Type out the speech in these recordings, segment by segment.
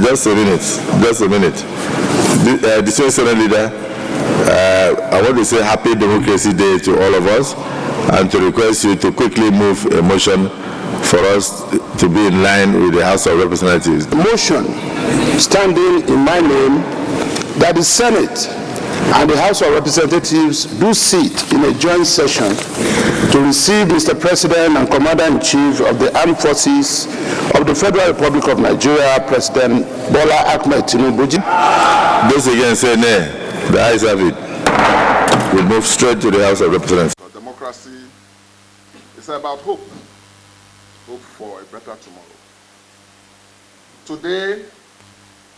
Just a minute. Just a minute. The Senate leader, I want to say Happy Democracy Day to all of us, and to request you to quickly move a motion for us to be in line with the House of Representatives. Motion standing in my name that the Senate and the House of Representatives do sit in a joint session to receive Mr. President and Commander-in-Chief of the Armed Forces of the Federal Republic of Nigeria, President Bola Tinubu. Those against say nay. The ayes have it. We move straight to the House of Representatives. Democracy is about hope. Hope for a better tomorrow. Today,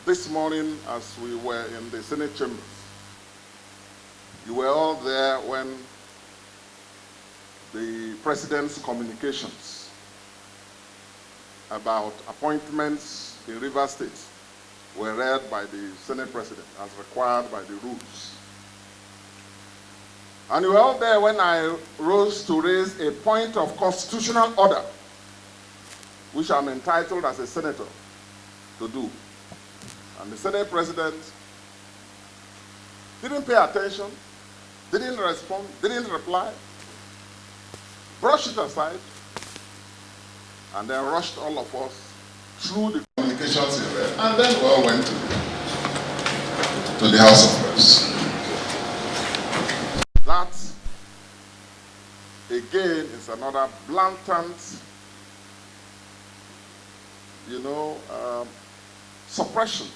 this morning, as we were in the Senate chambers, you were all there when the President's communications about appointments in Rivers State were read by the Senate President as required by the rules. And you were all there when I rose to raise a point of constitutional order, which I'm entitled as a senator to do. And the Senate President didn't pay attention, didn't respond, didn't reply, brushed it aside, and then rushed all of us through the communications he read. And then we all went to the House of Reps. That, again, is another blatant, suppression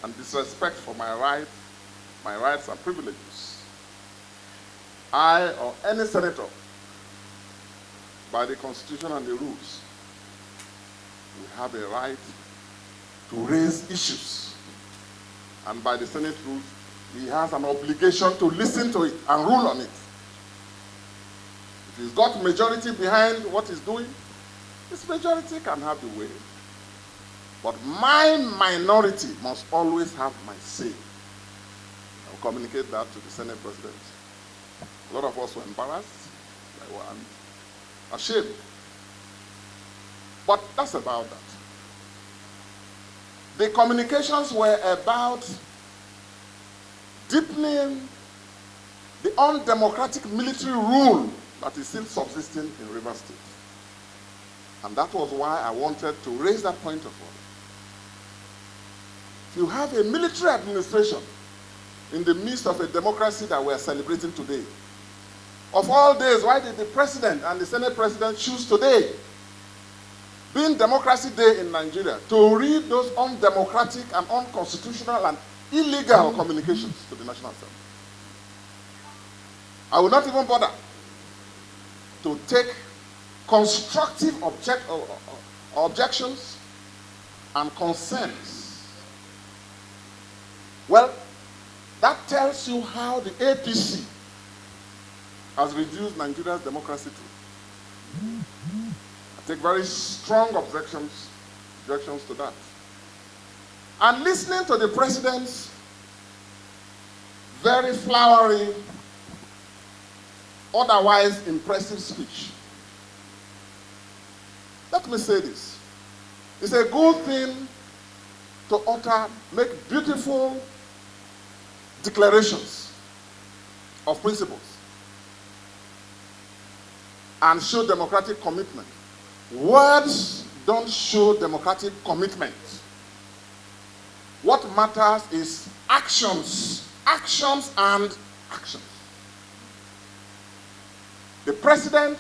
and disrespect for my rights and privileges. I or any senator, by the Constitution and the rules, we have a right to raise issues. And by the Senate rules, he has an obligation to listen to it and rule on it. If he's got majority behind what he's doing, his majority can have the way. But my minority must always have my say. I'll communicate that to the Senate President. A lot of us were embarrassed, they were ashamed. But that's about that. The communications were about deepening the undemocratic military rule that is still subsisting in Rivers State. And that was why I wanted to raise that point of order. You have a military administration in the midst of a democracy that we are celebrating today. Of all days, why did the President and the Senate President choose today, being Democracy Day in Nigeria, to read those undemocratic and unconstitutional and illegal communications to the National Assembly? I will not even bother to take constructive objections and concerns. Well, that tells you how the APC has reduced Nigeria's democracy to. I take very strong objections to that. And listening to the President's very flowery, otherwise impressive speech, let me say this. It's a good thing to utter, make beautiful declarations of principles and show democratic commitment. Words don't show democratic commitment. What matters is actions, actions and actions. The President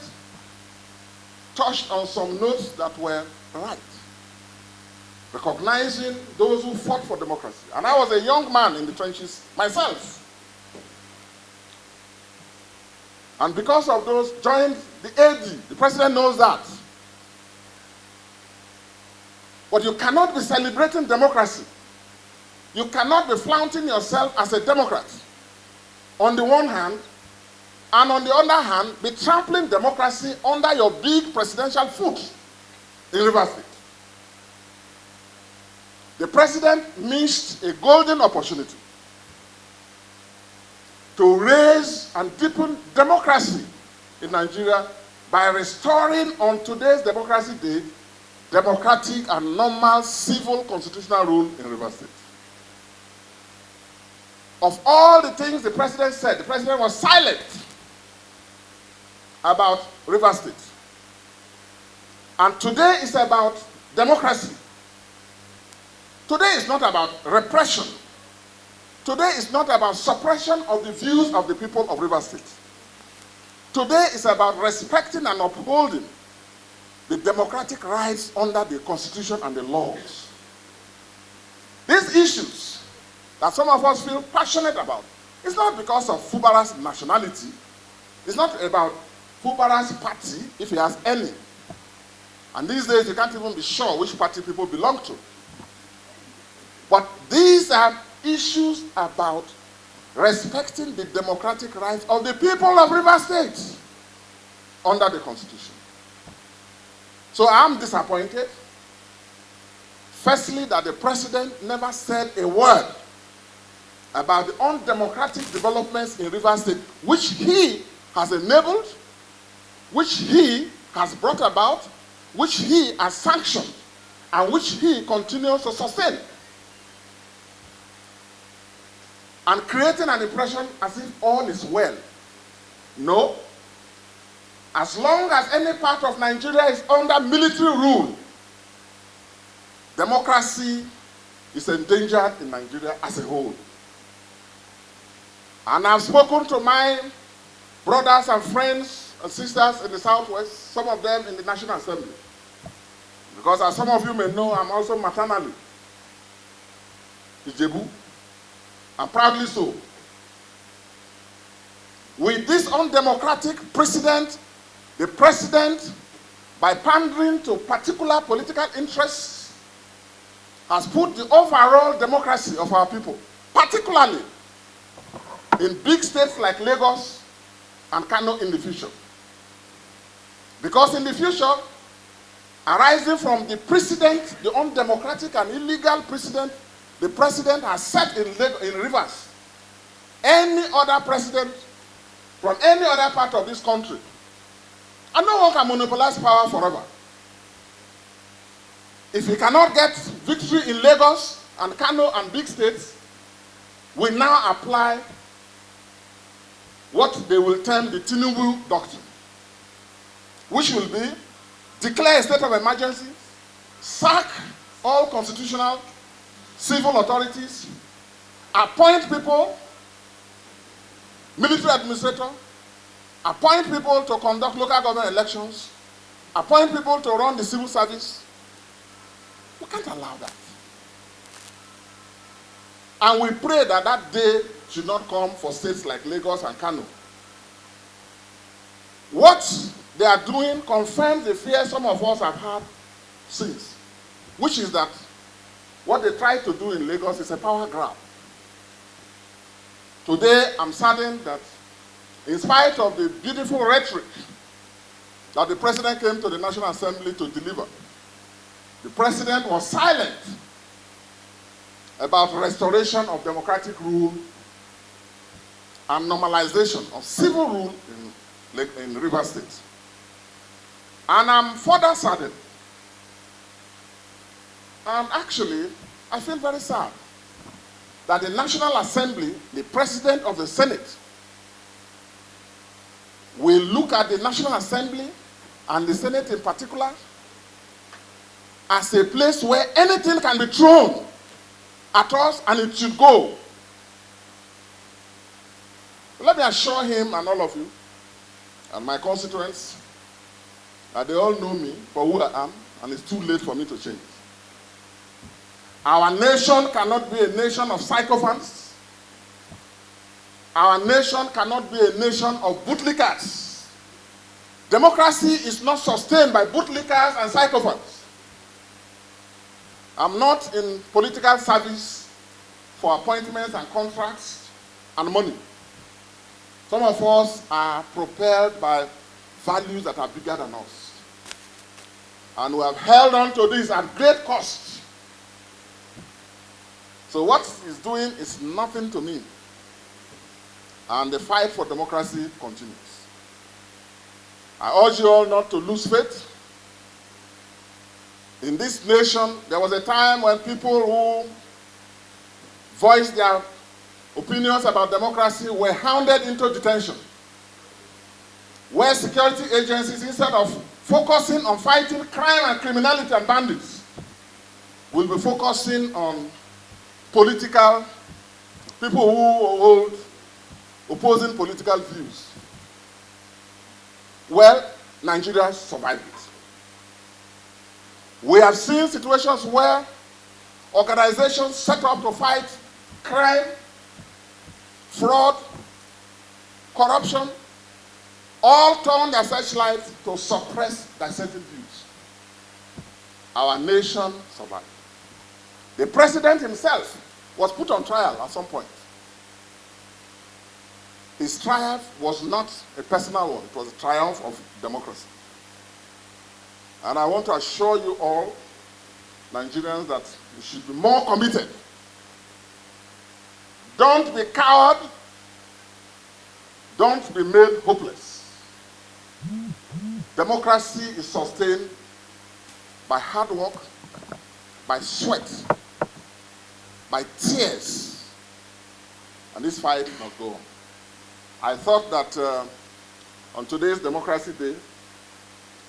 touched on some notes that were right, recognizing those who fought for democracy. And I was a young man in the trenches myself. And because of those, joined the AD. The President knows that. But you cannot be celebrating democracy. You cannot be flaunting yourself as a Democrat on the one hand, and on the other hand, be trampling democracy under your big presidential foot in Rivers State. The President missed a golden opportunity to raise and deepen democracy in Nigeria by restoring on today's Democracy Day democratic and normal civil constitutional rule in Rivers State. Of all the things the president said, the president was silent about Rivers State. And today is about democracy. Today is not about repression. Today is not about suppression of the views of the people of Rivers State. Today is about respecting and upholding the democratic rights under the Constitution and the laws. These issues that some of us feel passionate about, it's not because of Fubara's nationality. It's not about Fubara's party, if he has any. And these days, you can't even be sure which party people belong to. But these are issues about respecting the democratic rights of the people of Rivers State under the Constitution. So I'm disappointed, firstly, that the president never said a word about the undemocratic developments in Rivers State, which he has enabled, which he has brought about, which he has sanctioned, and which he continues to sustain. And creating an impression as if all is well. No. As long as any part of Nigeria is under military rule, democracy is endangered in Nigeria as a whole. And I've spoken to my brothers and friends and sisters in the Southwest, some of them in the National Assembly. Because as some of you may know, I'm also maternally Ijebu, and proudly so. With this undemocratic precedent, the president, by pandering to particular political interests, has put the overall democracy of our people, particularly in big states like Lagos and Kano in the future. Because in the future, arising from the precedent, the undemocratic and illegal precedent the president has set in Rivers, any other president from any other part of this country, and no one can monopolize power forever. If he cannot get victory in Lagos and Kano and big states, we now apply what they will term the Tinubu doctrine, which will be declare a state of emergency, sack all constitutional civil authorities, appoint people, military administrator, appoint people to conduct local government elections, appoint people to run the civil service. We can't allow that. And we pray that that day should not come for states like Lagos and Kano. What they are doing confirms the fear some of us have had since, which is that what they try to do in Lagos is a power grab. Today, I'm saddened that in spite of the beautiful rhetoric that the president came to the National Assembly to deliver, the president was silent about restoration of democratic rule and normalization of civil rule in Rivers State. And I'm further saddened. And actually, I feel very sad that the National Assembly, the President of the Senate, will look at the National Assembly and the Senate in particular as a place where anything can be thrown at us and it should go. Let me assure him and all of you and my constituents that they all know me for who I am, and it's too late for me to change. Our nation cannot be a nation of sycophants. Our nation cannot be a nation of bootlickers. Democracy is not sustained by bootlickers and sycophants. I'm not in political service for appointments and contracts and money. Some of us are propelled by values that are bigger than us. And we have held on to this at great cost. So what he's doing is nothing to me. And the fight for democracy continues. I urge you all not to lose faith. In this nation, there was a time when people who voiced their opinions about democracy were hounded into detention, where security agencies, instead of focusing on fighting crime and criminality and bandits, will be focusing on political people who hold opposing political views. Well, Nigeria survived it. We have seen situations where organizations set up to fight crime, fraud, corruption, all turned their searchlight to suppress dissenting views. Our nation survived. The president himself was put on trial at some point. His triumph was not a personal one, it was a triumph of democracy. And I want to assure you all, Nigerians, that you should be more committed. Don't be coward. Don't be made hopeless. Democracy is sustained by hard work, by sweat, by tears. And this fight must go on. I thought that on today's Democracy Day,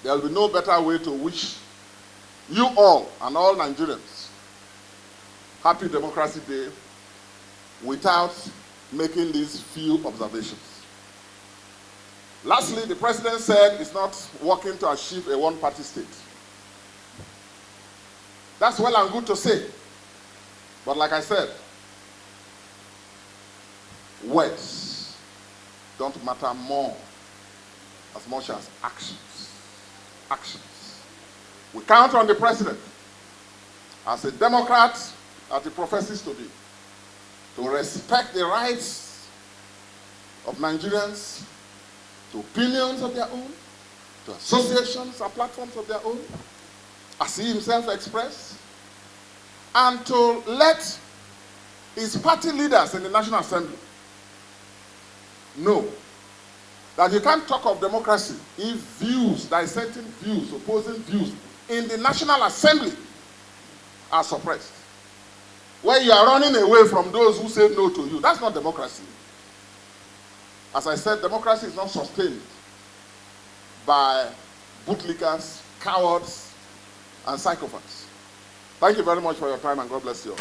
there will be no better way to wish you all and all Nigerians happy Democracy Day without making these few observations. Lastly, the president said he's not working to achieve a one-party state. That's well and good to say. But like I said, words don't matter more as much as actions. Actions. We count on the president as a Democrat that he professes to be, to respect the rights of Nigerians, to opinions of their own, to associations and platforms of their own, as he himself expressed, and to let his party leaders in the National Assembly know that you can't talk of democracy if views, dissenting views, opposing views in the National Assembly are suppressed. Where you are running away from those who say no to you. That's not democracy. As I said, democracy is not sustained by bootlickers, cowards, and psychopaths. Thank you very much for your time, and God bless you all.